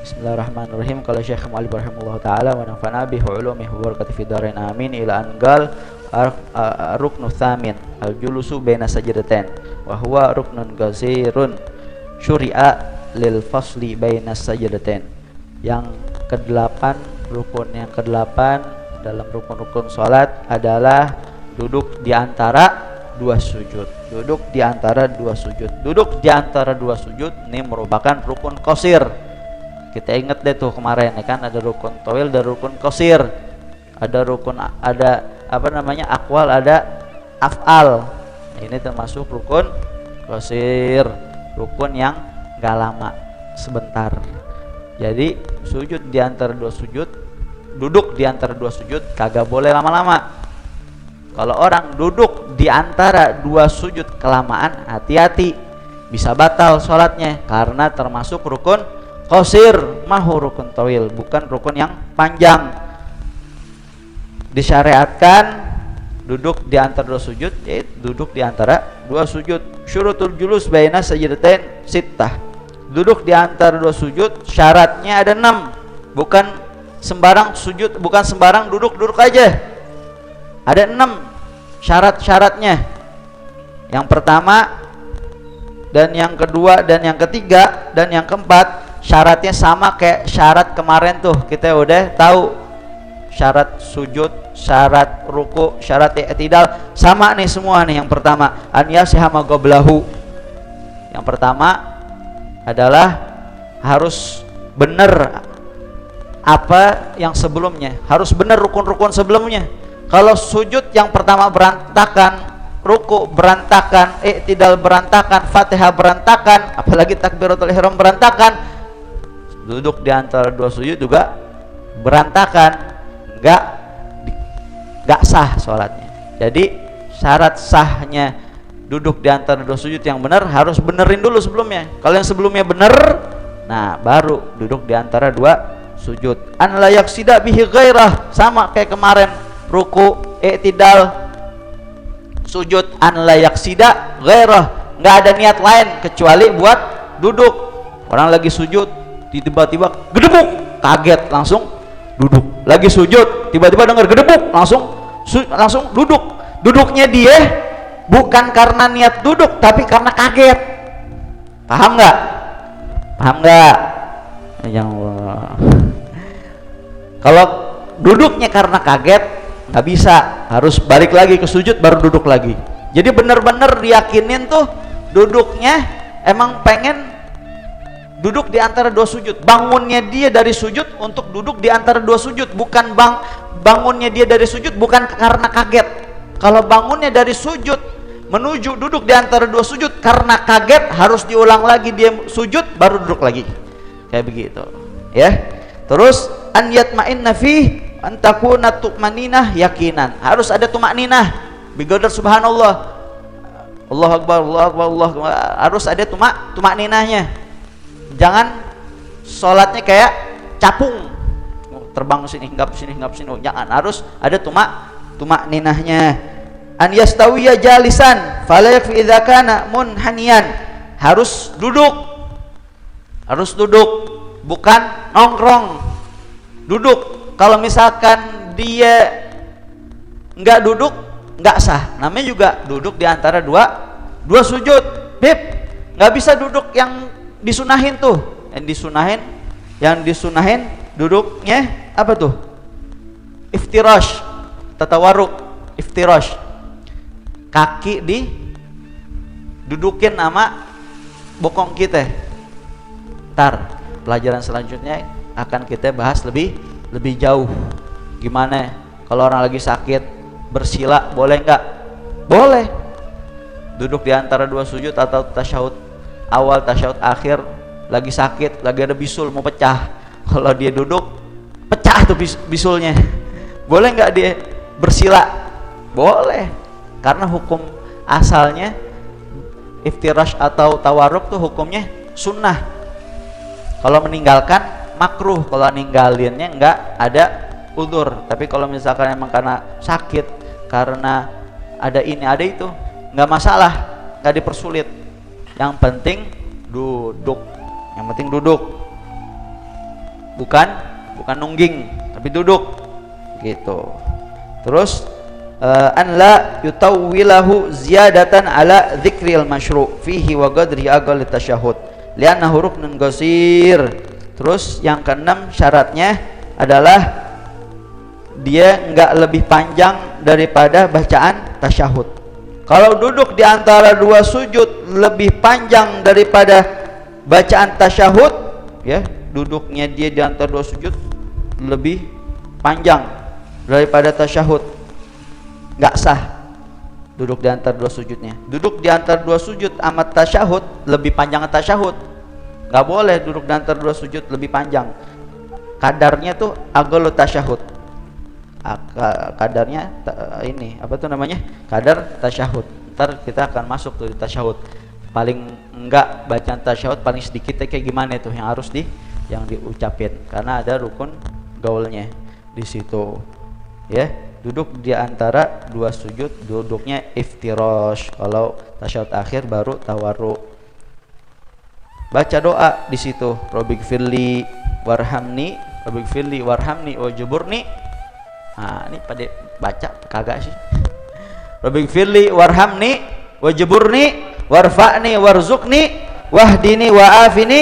Bismillahirrahmanirrahim. Qala Syekh Mu'allib rahimahullah ta'ala wa nafa'na bihi ulumihi wa barakatuh fi dharain amin ila an qal ruknu tsamin al-julusu baina sajdatain wa huwa ruknun ghazirun syuri'a lil fasli baina sajdatain. Yang ke-8, rukun yang ke-8 dalam rukun-rukun salat adalah duduk di antara dua sujud. Duduk di antara dua sujud. Duduk di antara dua sujud ini merupakan rukun qasir. Kita ingat deh tuh kemarin ya kan, ada rukun tawil dan rukun qasir. Ada rukun, ada aqwal, ada af'al. Nah, ini termasuk rukun qasir, rukun yang enggak lama, sebentar. Jadi sujud di antara dua sujud, duduk di antara dua sujud kagak boleh lama-lama. Kalau orang duduk di antara dua sujud kelamaan, hati-hati, bisa batal sholatnya karena termasuk rukun qasir, mahu rukun tawil, bukan rukun yang panjang. Disyariatkan duduk di antara dua sujud, yaitu duduk di antara dua sujud. Syurutul julus baina sajdatain sittah. Duduk di antara dua sujud syaratnya ada 6. Bukan sembarang sujud, bukan sembarang duduk aja. Ada 6 syarat-syaratnya. Yang pertama dan yang kedua dan yang ketiga dan yang keempat syaratnya sama kayak syarat kemarin tuh, kita udah tahu. Syarat sujud, syarat ruku, syarat i'tidal sama nih semua nih. Yang pertama an yasiha ma qablahu. Yang pertama adalah harus benar apa yang sebelumnya, harus benar rukun-rukun sebelumnya. Kalau sujud yang pertama berantakan, ruku berantakan, i'tidal berantakan, Fatihah berantakan, apalagi takbiratul ihram berantakan, duduk di antara dua sujud juga berantakan, enggak sah sholatnya. Jadi syarat sahnya duduk di antara dua sujud yang benar harus benerin dulu sebelumnya. Kalau yang sebelumnya benar, nah baru duduk di antara dua sujud. An la yaksida bihi ghairah, sama kayak kemarin, ruku, i'tidal, sujud, an la yaksida ghairah, enggak ada niat lain kecuali buat duduk. Orang lagi sujud tiba-tiba gedebuk, kaget langsung duduk. Lagi sujud tiba-tiba dengar gedebuk, langsung duduk. Duduknya dia bukan karena niat duduk tapi karena kaget. Paham nggak? Paham nggak? Ya Allah. Kalau duduknya karena kaget nggak bisa, harus balik lagi ke sujud baru duduk lagi. Jadi benar-benar diyakinin tuh duduknya emang pengen duduk di antara dua sujud. Bangunnya dia dari sujud untuk duduk di antara dua sujud, bukan bangunnya dia dari sujud bukan karena kaget. Kalau bangunnya dari sujud menuju duduk di antara dua sujud karena kaget, harus diulang lagi dia sujud baru duduk lagi. Kayak begitu. Ya. Terus an yatma'inna fi an takuna tu'maninah yakinan. Harus ada tumakninah. Biqadar subhanallah. Allahu akbar, Allahu akbar, Allahu akbar. Harus ada tumakninahnya. Jangan sholatnya kayak capung, terbang sini hinggap sini hinggap sini. Jangan, harus ada tumakninahnya. An yastawiya jalisan fala yakfi idza kana munhaniyan. Harus duduk, bukan nongkrong. Duduk. Kalau misalkan dia enggak duduk, enggak sah. Namanya juga duduk di antara dua sujud. Beb, enggak bisa duduk yang disunahin tuh. Yang disunahin duduknya apa tuh? Iftirash, tatawarruk, iftirash. Kaki didudukin sama bokong kita. Ntar pelajaran selanjutnya akan kita bahas lebih jauh. Gimana kalau orang lagi sakit bersila, boleh nggak? Boleh. Duduk di antara dua sujud atau tasyahud awal, tasyahud akhir, lagi sakit, lagi ada bisul mau pecah. Kalau dia duduk pecah tuh bisulnya. Boleh nggak dia bersila? Boleh. Karena hukum asalnya iftirash atau tawarruk tuh hukumnya sunnah. Kalau meninggalkan makruh, kalau ninggalinnya nggak ada udzur. Tapi kalau misalkan emang karena sakit, karena ada ini ada itu, nggak masalah, nggak dipersulit. Yang penting duduk. bukan nungging tapi duduk gitu. Terus an la yutawwilahu ziyadatan ala dzikril masyru' fihi wa qadri aqall tasyahhud li'annahu ruknun qasir. Terus yang keenam syaratnya adalah dia enggak lebih panjang daripada bacaan tasyahud. Kalau duduk di antara dua sujud lebih panjang daripada bacaan tasyahud, ya, duduknya dia di antara dua sujud lebih panjang daripada tasyahud, nggak sah duduk di antara dua sujudnya. Duduk di antara dua sujud amat tasyahud lebih panjang tasyahud, nggak boleh duduk di antara dua sujud lebih panjang. Kadarnya tuh aqallu tasyahud, kadarnya ini apa tuh namanya, kadar tasyahud. Ntar kita akan masuk tuh di tasyahud. Paling enggak bacaan tasyahud paling sedikit kayak gimana itu yang harus yang diucapin, karena ada rukun gaulnya di situ. Ya, duduk di antara dua sujud duduknya iftirash. Kalau tasyahud akhir baru tawarru. Baca doa di situ, Rabbighfirli warhamni, Rabbighfirli warhamni wajburni. Nah, ini pada baca kagak sih? Rabbighfirli warhamni wajburni warfa'ni warzuqni wahdini wa'afini.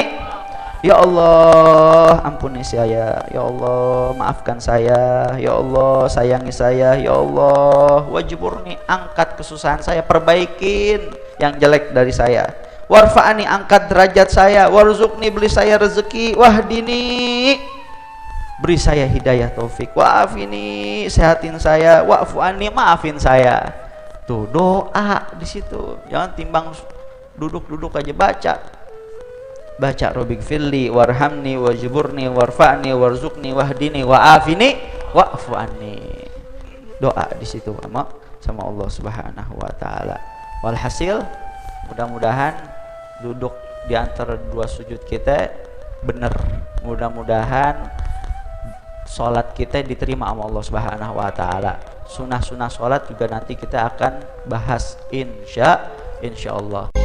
Ya Allah, ampuni saya. Ya Allah, maafkan saya. Ya Allah, sayangi saya. Ya Allah, wajburni, angkat kesusahan saya, perbaikin yang jelek dari saya. Warfa'ni, angkat derajat saya. Warzuqni, beri saya rezeki. Wahdini, beri saya hidayah taufik. Wa'afini, sehatin saya. Wa'fu anni, maafin saya. Tuh doa di situ. Jangan timbang duduk-duduk aja baca Rabbighfirli warhamni wajburni warfa'ni warzuqni wahdini wa'afini wa'fu anni. Doa di situ sama Allah Subhanahu wa taala. Walhasil mudah-mudahan duduk di antara dua sujud kita benar. Mudah-mudahan salat kita diterima sama Allah Subhanahu wa taala. Sunah-sunah salat juga nanti kita akan bahas insyaallah.